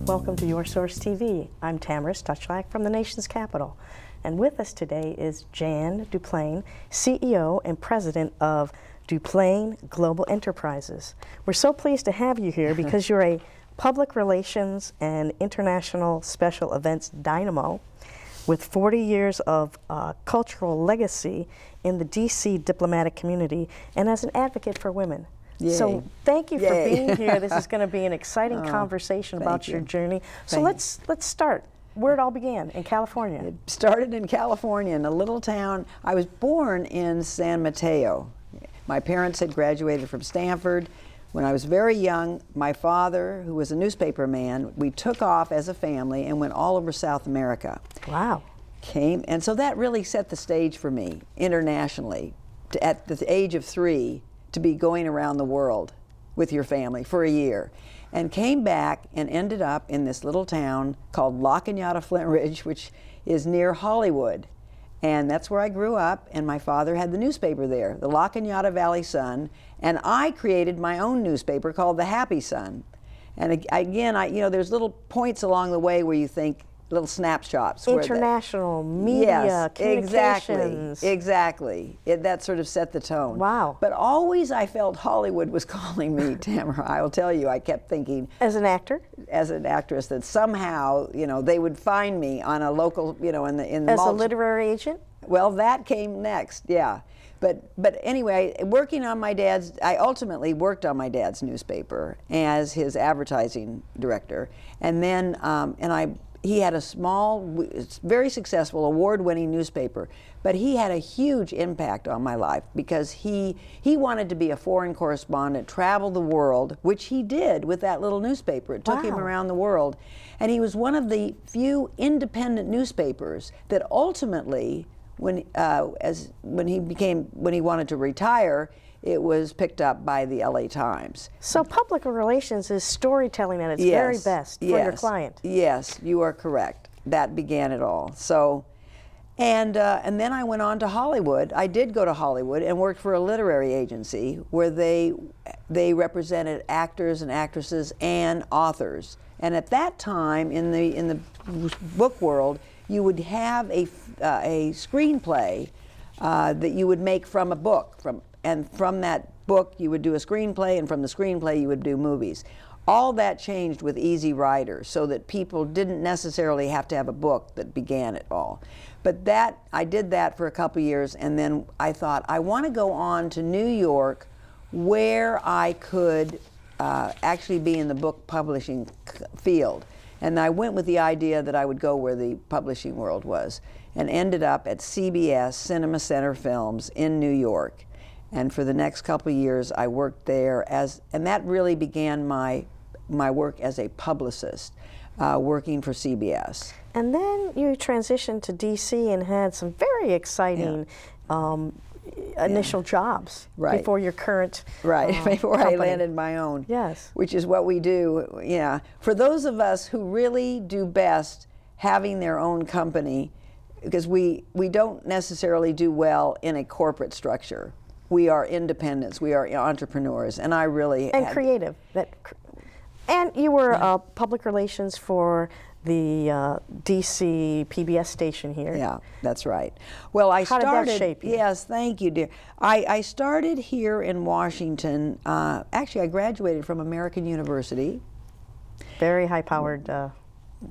Welcome to Your Source TV. I'm Tamara Stuchlak from the nation's capital. And with us today is Jan DuPlain, CEO and President of DuPlain Global Enterprises. We're so pleased to have you here because you're a public relations and international special events dynamo with 40 years of cultural legacy in the DC diplomatic community and as an advocate for women. Yay. So thank you for Yay. being here. This is going to be an exciting conversation about your journey. So let's start where it all began, in California. It started in California, in a little town. I was born in San Mateo. My parents had graduated from Stanford. When I was very young, my father, who was a newspaper man, we took off as a family and went all over South America. Wow. And so that really set the stage for me internationally, at the age of 3, to be going around the world with your family for a year. And came back and ended up in this little town called La Cañada Flint Ridge, which is near Hollywood. And that's where I grew up, and my father had the newspaper there, the La Cañada Valley Sun, and I created my own newspaper called the Happy Sun. And again, there's little points along the way where you think, little snapshots. International media, communications. Exactly. That sort of set the tone. Wow. But always I felt Hollywood was calling me, Tamara. I will tell you, I kept thinking. As an actor? As an actress, that somehow, they would find me on a local, in the As a literary agent? Well, that came next, yeah. But anyway, I ultimately worked on my dad's newspaper as his advertising director. And then, he had a small, very successful, award-winning newspaper, but he had a huge impact on my life because he wanted to be a foreign correspondent, travel the world, which he did with that little newspaper. It took him around the world. And he was one of the few independent newspapers that ultimately, when he wanted to retire, it was picked up by the LA Times. So public relations is storytelling at its very best for your client. Yes, you are correct. That began it all. So, and then I went on to Hollywood. I did go to Hollywood and worked for a literary agency where they represented actors and actresses and authors. And at that time, in the book world, you would have a screenplay that you would make from a book. And from that book, you would do a screenplay, and from the screenplay, you would do movies. All that changed with Easy Rider, so that people didn't necessarily have to have a book that began it all. But I did that for a couple years, and then I thought, I want to go on to New York, where I could actually be in the book publishing field. And I went with the idea that I would go where the publishing world was, and ended up at CBS, Cinema Center Films in New York. And for the next couple of years, I worked there and that really began my work as a publicist, working for CBS. And then you transitioned to DC and had some very exciting initial jobs before your current before company. I landed my own. Yes. Which is what we do, yeah. For those of us who really do best having their own company, because we don't necessarily do well in a corporate structure. We are independents. We are entrepreneurs, and I really creative. And you were public relations for the DC PBS station here. Yeah, that's right. Well, How did that shape you? Yes, thank you, dear. I started here in Washington. Actually, I graduated from American University. Very high-powered.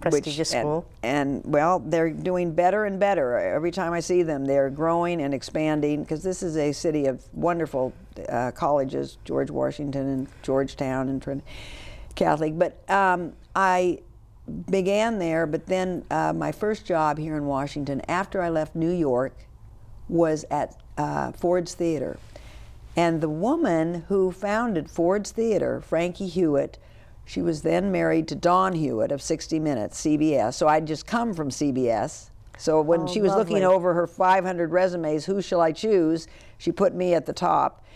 Prestigious school. And well, they're doing better and better. Every time I see them, they're growing and expanding, because this is a city of wonderful colleges, George Washington and Georgetown and Trinity Catholic. But I began there, but then my first job here in Washington, after I left New York, was at Ford's Theater. And the woman who founded Ford's Theater, Frankie Hewitt, she was then married to Don Hewitt of 60 Minutes, CBS. So I'd just come from CBS. So when she was looking over her 500 resumes, who shall I choose? She put me at the top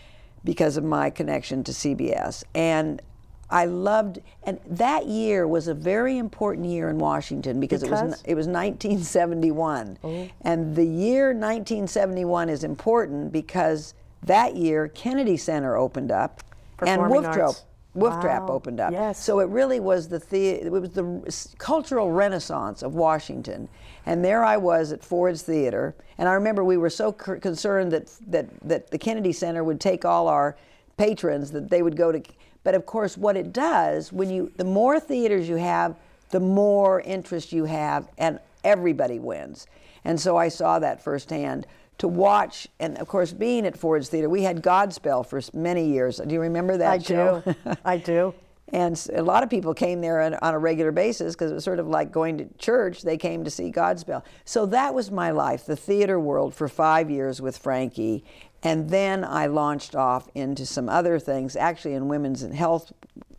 because of my connection to CBS. And I loved, and that year was a very important year in Washington because it was 1971. Oh. And the year 1971 is important because Wow. That year, Kennedy Center opened up, Performing and arts. Wolf Trap Wow. opened up. Yes. So it really was it was the cultural renaissance of Washington. And there I was at Ford's Theater, and I remember we were so concerned that the Kennedy Center would take all our patrons, that they would go to. But of course, what it does, the more theaters you have, the more interest you have, and everybody wins. And so I saw that firsthand. To watch, and of course, being at Ford's Theater, we had Godspell for many years. Do you remember that show? I do. I do. And a lot of people came there on a regular basis because it was sort of like going to church. They came to see Godspell. So that was my life, the theater world, for 5 years with Frankie. And then I launched off into some other things. Actually, in women's and health,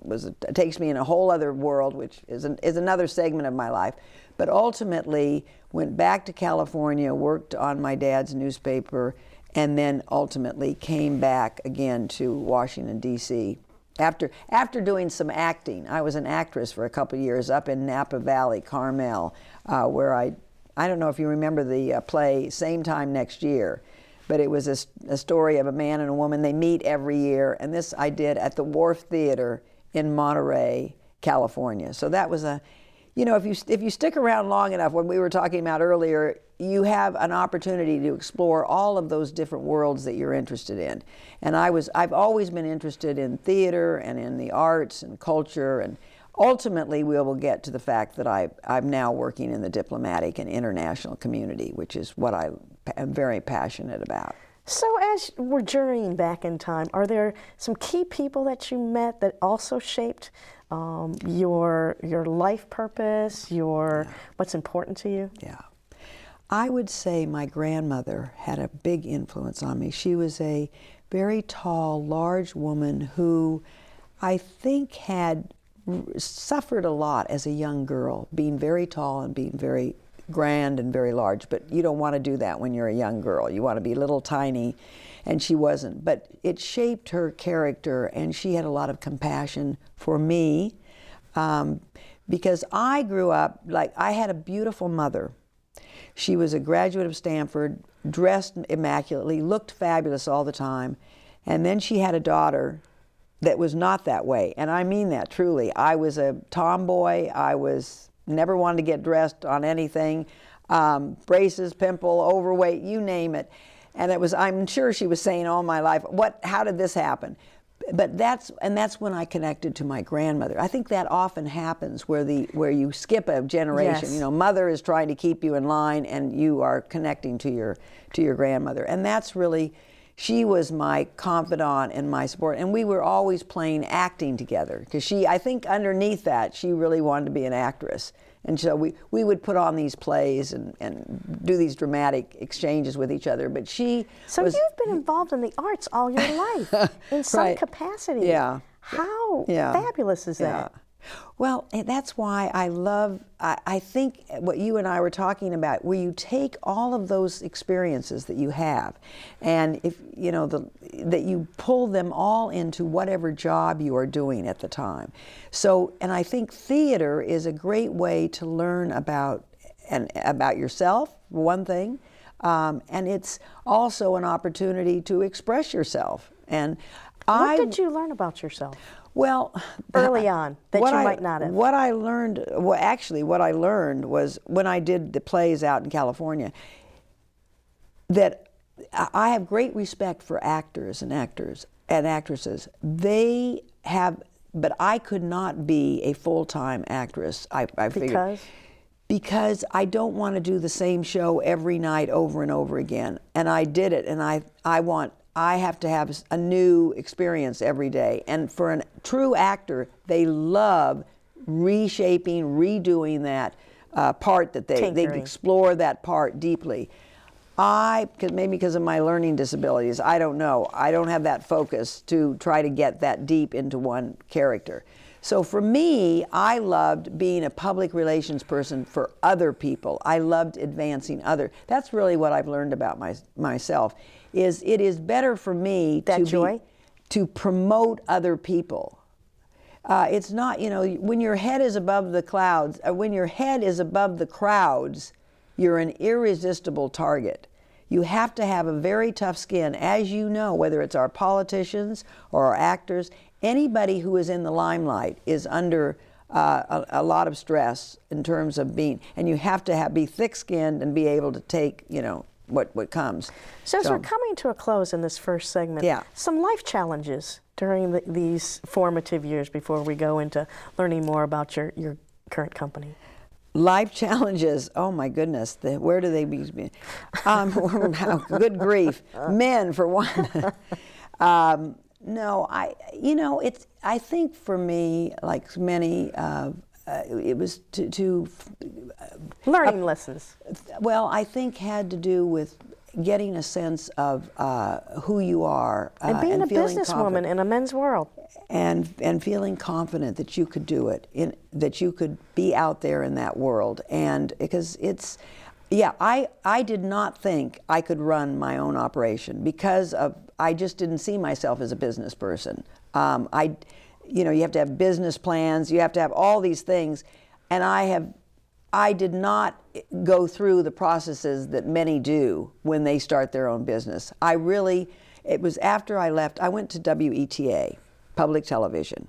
it takes me in a whole other world, which is another segment of my life. But ultimately, went back to California, worked on my dad's newspaper, and then ultimately came back again to Washington, D.C. After doing some acting. I was an actress for a couple of years up in Napa Valley, Carmel, where I don't know if you remember the play Same Time Next Year, but it was a story of a man and a woman. They meet every year, and this I did at the Wharf Theater in Monterey, California. So that was if you stick around long enough, when we were talking about earlier, you have an opportunity to explore all of those different worlds that you're interested in. And I've always been interested in theater and in the arts and culture, and ultimately we will get to the fact that I'm now working in the diplomatic and international community, which is what I am very passionate about. So as we're journeying back in time, are there some key people that you met that also shaped your life purpose, what's important to you? Yeah. I would say my grandmother had a big influence on me. She was a very tall, large woman who I think had suffered a lot as a young girl, being very tall and being very grand and very large. But you don't want to do that when you're a young girl. You want to be little tiny, and she wasn't. But it shaped her character, and she had a lot of compassion for me because I grew up, I had a beautiful mother. She was a graduate of Stanford, dressed immaculately, looked fabulous all the time. And then she had a daughter that was not that way. And I mean that truly. I was a tomboy. I never wanted to get dressed on anything. Braces, pimple, overweight, you name it. And I'm sure she was saying all my life, how did this happen? But that's when I connected to my grandmother. I think that often happens where you skip a generation. Yes. Mother is trying to keep you in line, and you are connecting to your grandmother. And that's really, she was my confidant and my support. And we were always playing acting together because I think underneath that, she really wanted to be an actress. And so we would put on these plays and do these dramatic exchanges with each other. But you've been involved in the arts all your life in some right. capacity. Yeah. How yeah. fabulous is that? Yeah. Well, that's why I think what you and I were talking about, where you take all of those experiences that you have, and if that you pull them all into whatever job you are doing at the time. So, and I think theater is a great way to learn about yourself, for one thing, and it's also an opportunity to express yourself. And what did you learn about yourself? Well, early on, that you might not have. What I learned was when I did the plays out in California, that I have great respect for actors and actresses. They have, but I could not be a full-time actress. I figured. Because I don't want to do the same show every night over and over again. And I did it, and I have to have a new experience every day. And for a true actor, they love reshaping, redoing that part that they explore that part deeply. Maybe because of my learning disabilities, I don't know. I don't have that focus to try to get that deep into one character. So for me, I loved being a public relations person for other people. I loved advancing that's really what I've learned about myself. It is better for me to promote other people. It's not, when your head is above the clouds, when your head is above the crowds, you're an irresistible target. You have to have a very tough skin, as you know, whether it's our politicians or our actors. Anybody who is in the limelight is under a lot of stress in terms of being, and you have to be thick-skinned and be able to take, you know, what comes. So as we're coming to a close in this first segment, yeah. some life challenges during these formative years before we go into learning more about your current company. Life challenges, oh my goodness, where do they begin? Good grief. Men, for one. No, I think for me, like many, it was to learning lessons. Well, I think had to do with getting a sense of who you are and being a businesswoman in a men's world, and feeling confident that you could do it, that you could be out there in that world, and because it's. Yeah, I did not think I could run my own operation because I just didn't see myself as a business person. You have to have business plans, you have to have all these things, and I did not go through the processes that many do when they start their own business. It was after I left, I went to WETA, public television,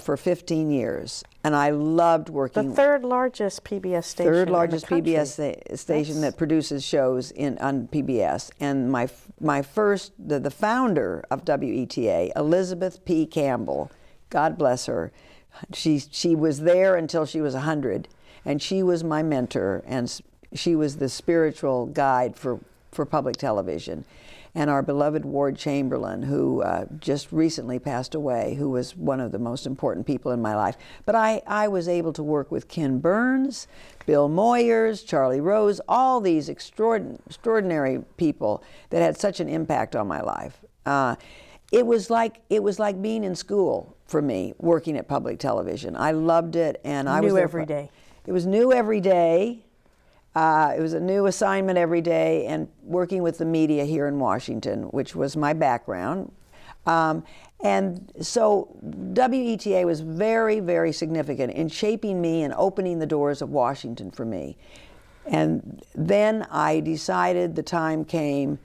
for 15 years. And I loved working. The third largest PBS station. Third largest in the PBS station that produces shows on PBS. And my first, the founder of WETA, Elizabeth P. Campbell, God bless her, she was there until she was 100, and she was my mentor, and she was the spiritual guide for public television. And our beloved Ward Chamberlain, who just recently passed away, who was one of the most important people in my life. But I was able to work with Ken Burns, Bill Moyers, Charlie Rose, all these extraordinary people that had such an impact on my life. It was like being in school for me, working at public television. I loved it, and I was there every day. It was new every day. It was a new assignment every day, and working with the media here in Washington, which was my background. And so WETA was very, very significant in shaping me and opening the doors of Washington for me. And then I decided the time came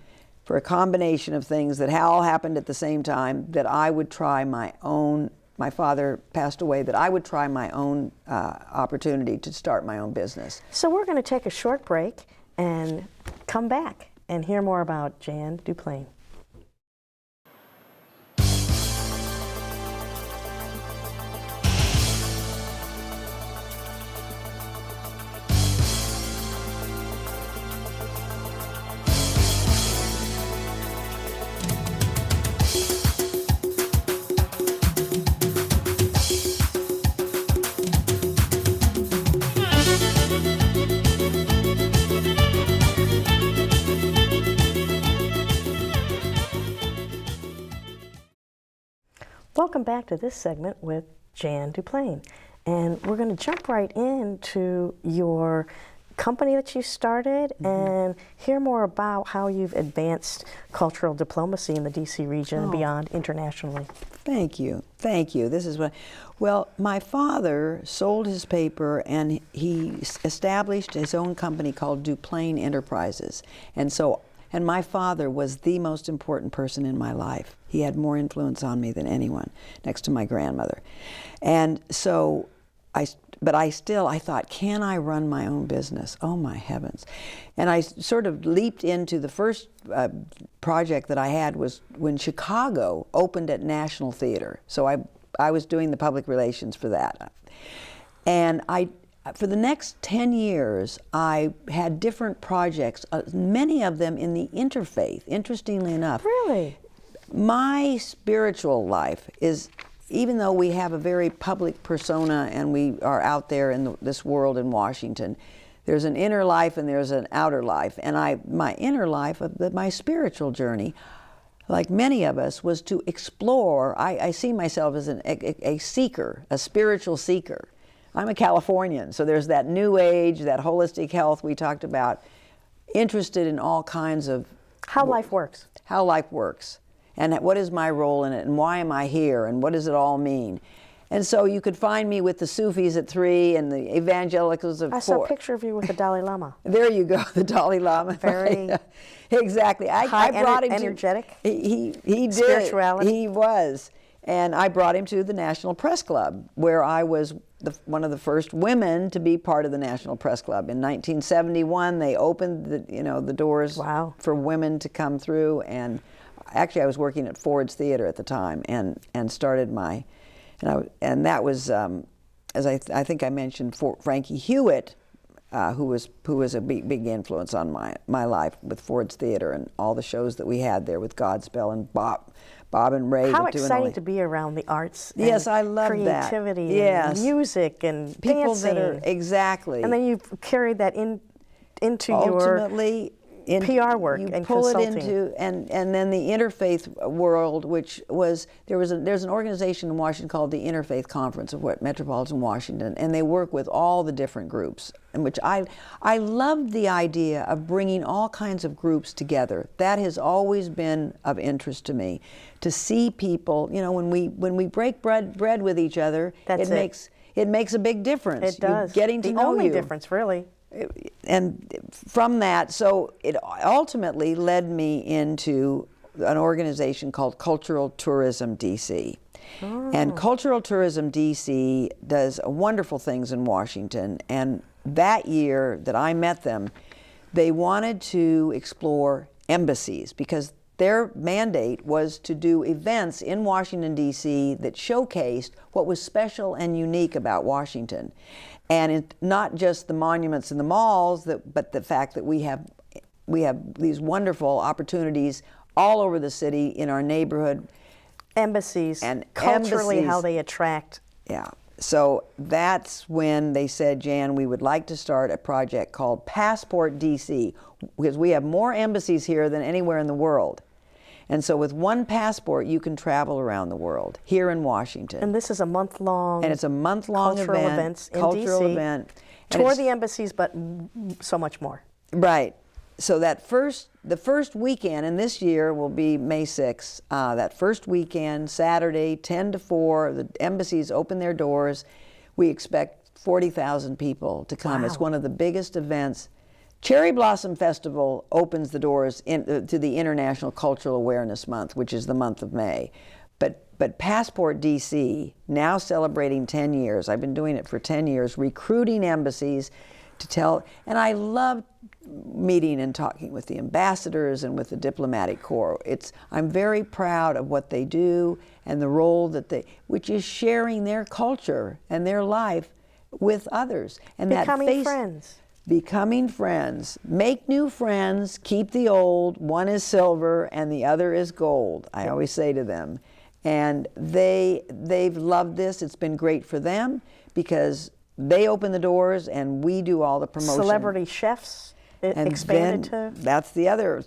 for a combination of things that all happened at the same time, that I would try my own. My father passed away, that I would try my own opportunity to start my own business. So we're going to take a short break and come back and hear more about Jan DuPlain. Welcome back to this segment with Jan DuPlain. And we're going to jump right into your company that you started and hear more about how you've advanced cultural diplomacy in the DC region and beyond internationally. Thank you. Thank you. This is what, well, my father sold his paper and he established his own company called DuPlain Enterprises. And my father was the most important person in my life. He had more influence on me than anyone, next to my grandmother. And so I thought, can I run my own business? Oh my heavens. And I sort of leaped into the first project that I had was when Chicago opened at National Theater. So I was doing the public relations for that. And for the next 10 years, I had different projects, many of them in the interfaith, interestingly enough. Really? My spiritual life is, even though we have a very public persona and we are out there in this world in Washington, there's an inner life and there's an outer life. And my inner life, my spiritual journey, like many of us, was to explore. I see myself as a seeker, a spiritual seeker. I'm a Californian, so there's that new age, that holistic health we talked about, interested in all kinds of... How life works. How life works, and what is my role in it, and why am I here, and what does it all mean? And so you could find me with the Sufis at 3 and the evangelicals at 4. I saw a picture of you with the Dalai Lama. There you go, the Dalai Lama. Very exactly. I brought him energetic. He did. Spirituality. He was. And I brought him to the National Press Club, where I was one of the first women to be part of the National Press Club. In 1971, they opened the doors for women to come through. And actually, I was working at Ford's Theater at the time, and started my, and that was, as I think I mentioned, Frankie Hewitt, who was a big influence on my life with Ford's Theater and all the shows that we had there with Godspell and Bob and Ray. How exciting to be around the arts. Yes, I love creativity that. Yes. And music and people dancing. that are exactly. And then you carried that into ultimately your PR work you and pull consulting. it into and then the interfaith world, which was there's an organization in Washington called the Interfaith Conference of Metropolitan Washington, and they work with all the different groups, in which I loved the idea of bringing all kinds of groups together. That has always been of interest to me, to see people. When we break bread with each other, it makes a big difference. It does. Getting to know the only difference, really. And from that, so it ultimately led me into an organization called Cultural Tourism DC. Oh. And Cultural Tourism DC does wonderful things in Washington. And that year that I met them, they wanted to explore embassies, because their mandate was to do events in Washington, D.C. that showcased what was special and unique about Washington. And not just the monuments and the malls, but the fact that we have these wonderful opportunities all over the city, in our neighborhood. Embassies, and culturally how they attract. Yeah. So that's when they said, Jan, we would like to start a project called Passport DC, because we have more embassies here than anywhere in the world. And so with one passport, you can travel around the world, here in Washington. And this is a month-long. And it's a month-long cultural events in cultural DC. event. Tour the embassies, but so much more. Right. So the first weekend, and this year will be May 6th, that first weekend, Saturday, 10 to 4, the embassies open their doors. We expect 40,000 people to come. Wow. It's one of the biggest events. Cherry Blossom Festival opens the doors to the International Cultural Awareness Month, which is the month of May. But Passport DC, now celebrating 10 years, I've been doing it for 10 years, recruiting embassies to tell, and I love meeting and talking with the ambassadors and with the diplomatic corps. I'm very proud of what they do and the role that which is sharing their culture and their life with others. And becoming friends. Becoming friends. Make new friends, keep the old. One is silver and the other is gold, I always say to them. And they've loved this. It's been great for them because they open the doors and we do all the promotion. Celebrity chefs expanded to? That's the other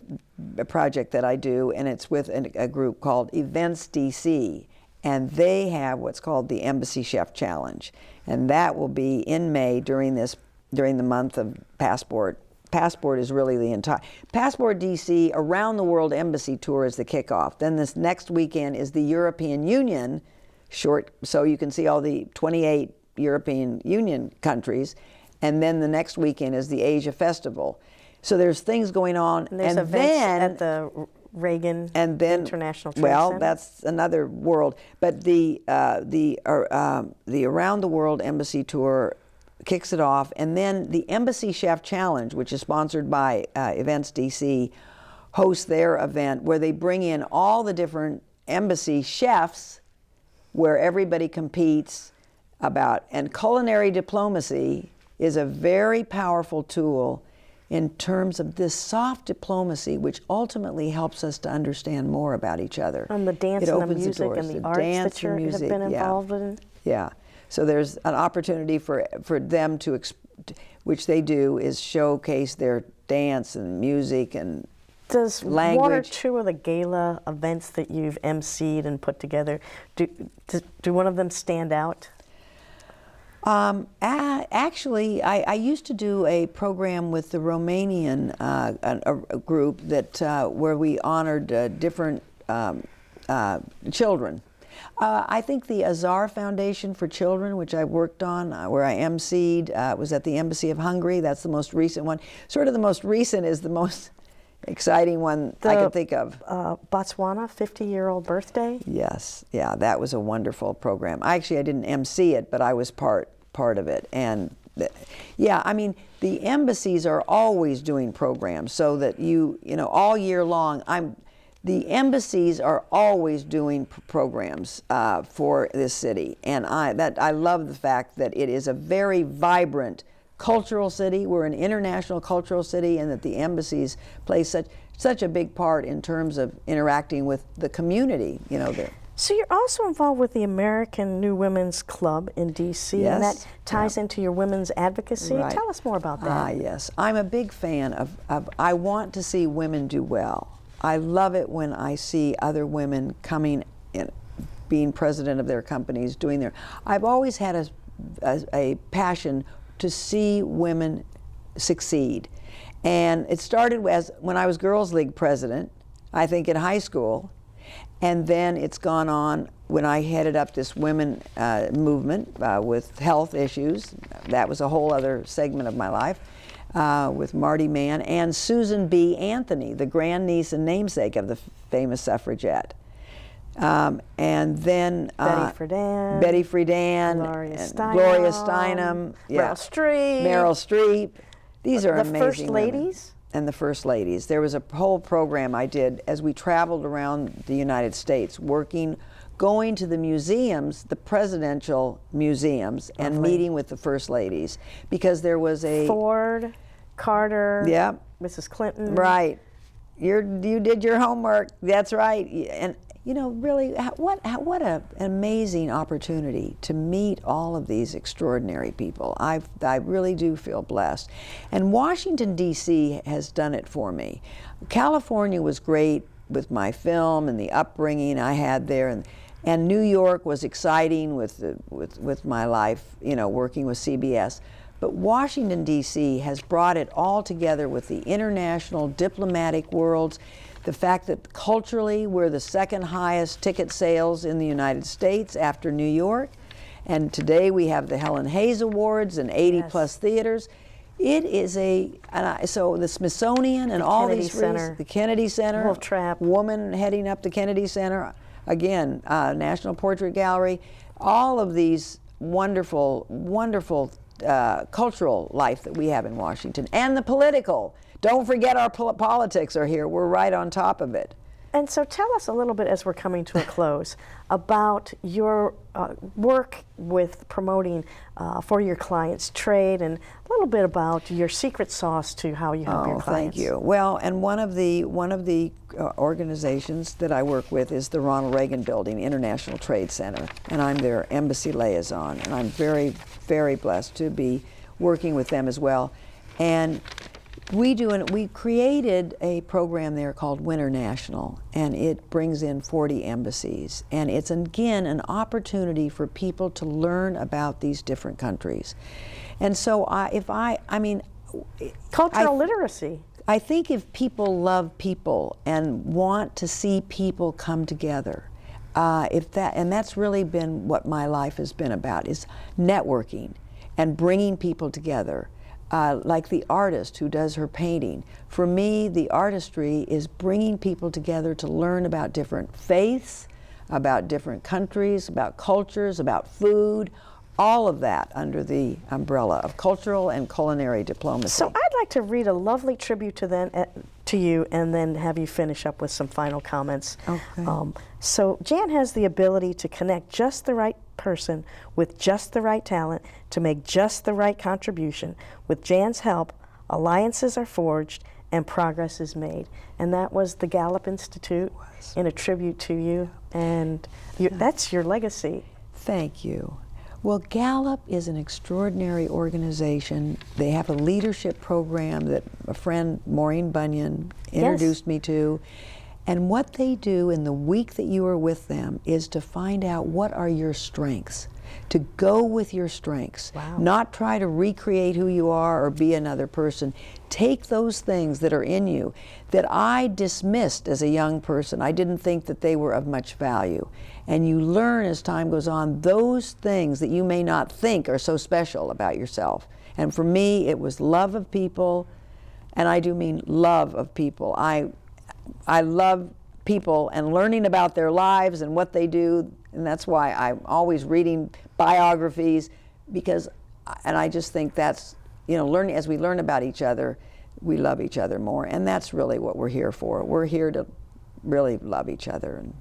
project that I do, and it's with a group called Events DC. And they have what's called the Embassy Chef Challenge. And that will be in May during the month of Passport. Passport is really the entire Passport DC Around the World Embassy Tour is the kickoff. Then this next weekend is the European Union so you can see all the 28 European Union countries, and then the next weekend is the Asia Festival. So there's things going on, and there's events at the Reagan International Trade Center. That's another world. But the Around the World Embassy Tour kicks it off, and then the Embassy Chef Challenge, which is sponsored by Events DC, hosts their event where they bring in all the different embassy chefs, where everybody competes and culinary diplomacy is a very powerful tool in terms of this soft diplomacy, which ultimately helps us to understand more about each other. And the dance and the music and the arts that you have been involved in. Yeah. So there's an opportunity for them which they do, is showcase their dance and music and Does language. One or two of the gala events that you've emceed and put together, do one of them stand out? Actually, I used to do a program with the Romanian a group that where we honored different children. I think the Azar Foundation for Children, which I worked on, where I emceed, was at the Embassy of Hungary. That's the most recent one. Sort of the most recent is the most exciting one I can think of. Botswana 50-year-old birthday? Yes, yeah, that was a wonderful program. I didn't MC it, but I was part of it. And yeah, I mean, the embassies are always doing programs so that you know, all year long, the embassies are always doing programs for this city. And I love the fact that it is a very vibrant cultural city. We're an international cultural city, and that the embassies play such a big part in terms of interacting with the community, you know. So you're also involved with the American New Women's Club in D.C., yes, and that ties into your women's advocacy. Right. Tell us more about that. Yes. I'm a big fan of I want to see women do well. I love it when I see other women coming in, being president of their companies, doing their... I've always had a passion to see women succeed. And it started when I was Girls League president, I think in high school. And then it's gone on when I headed up this women movement with health issues. That was a whole other segment of my life with Marty Mann and Susan B. Anthony, the grandniece and namesake of the famous suffragette. And then Betty Friedan, Gloria Steinem, yeah. Meryl Streep. These are amazing The First women. Ladies? And the First Ladies. There was a whole program I did as we traveled around the United States, going to the museums, the presidential museums, and meeting with the First Ladies, because there was a... Ford, Carter, yeah, Mrs. Clinton. Right. You did your homework. That's right. And you know, really, what an amazing opportunity to meet all of these extraordinary people. I really do feel blessed. And Washington, D.C. has done it for me. California was great with my film and the upbringing I had there, and New York was exciting with my life, you know, working with CBS. But Washington, D.C. has brought it all together with the international diplomatic worlds, the fact that culturally we're the second highest ticket sales in the United States after New York, and today we have the Helen Hayes Awards and 80 plus theaters. It is so the Smithsonian and all these the Kennedy Center, Wolf Trap, woman heading up the Kennedy Center, again, National Portrait Gallery, all of these wonderful, wonderful cultural life that we have in Washington, and the political. Don't forget our politics are here. We're right on top of it. And so tell us a little bit, as we're coming to a close, about your work with promoting for your clients' trade, and a little bit about your secret sauce to how you help your clients. Thank you. Well, and one of the organizations that I work with is the Ronald Reagan Building International Trade Center, and I'm their embassy liaison, and I'm very, very blessed to be working with them as well. And we created a program there called Winter National, and it brings in 40 embassies. And it's, again, an opportunity for people to learn about these different countries. And so cultural literacy. I think if people love people and want to see people come together, and that's really been what my life has been about, is networking and bringing people together. Like the artist who does her painting. For me, the artistry is bringing people together to learn about different faiths, about different countries, about cultures, about food, all of that under the umbrella of cultural and culinary diplomacy. So I'd like to read a lovely tribute to you, and then have you finish up with some final comments. Okay. So Jan has the ability to connect just the right person with just the right talent to make just the right contribution. With Jan's help, alliances are forged and progress is made. And that was the Gallup Institute in a tribute to you, and that's your legacy. Thank you. Well, Gallup is an extraordinary organization. They have a leadership program that a friend, Maureen Bunyan, introduced me to. And what they do in the week that you are with them is to find out what are your strengths. to go with your strengths, Wow. not try to recreate who you are or be another person. Take those things that are in you that I dismissed as a young person. I didn't think that they were of much value. And you learn as time goes on those things that you may not think are so special about yourself. And for me, it was love of people, and I do mean love of people. I love people and learning about their lives and what they do, and that's why I'm always reading biographies, because, and I just think that's, you know, learning, as we learn about each other, we love each other more, and that's really what we're here for. We're here to really love each other and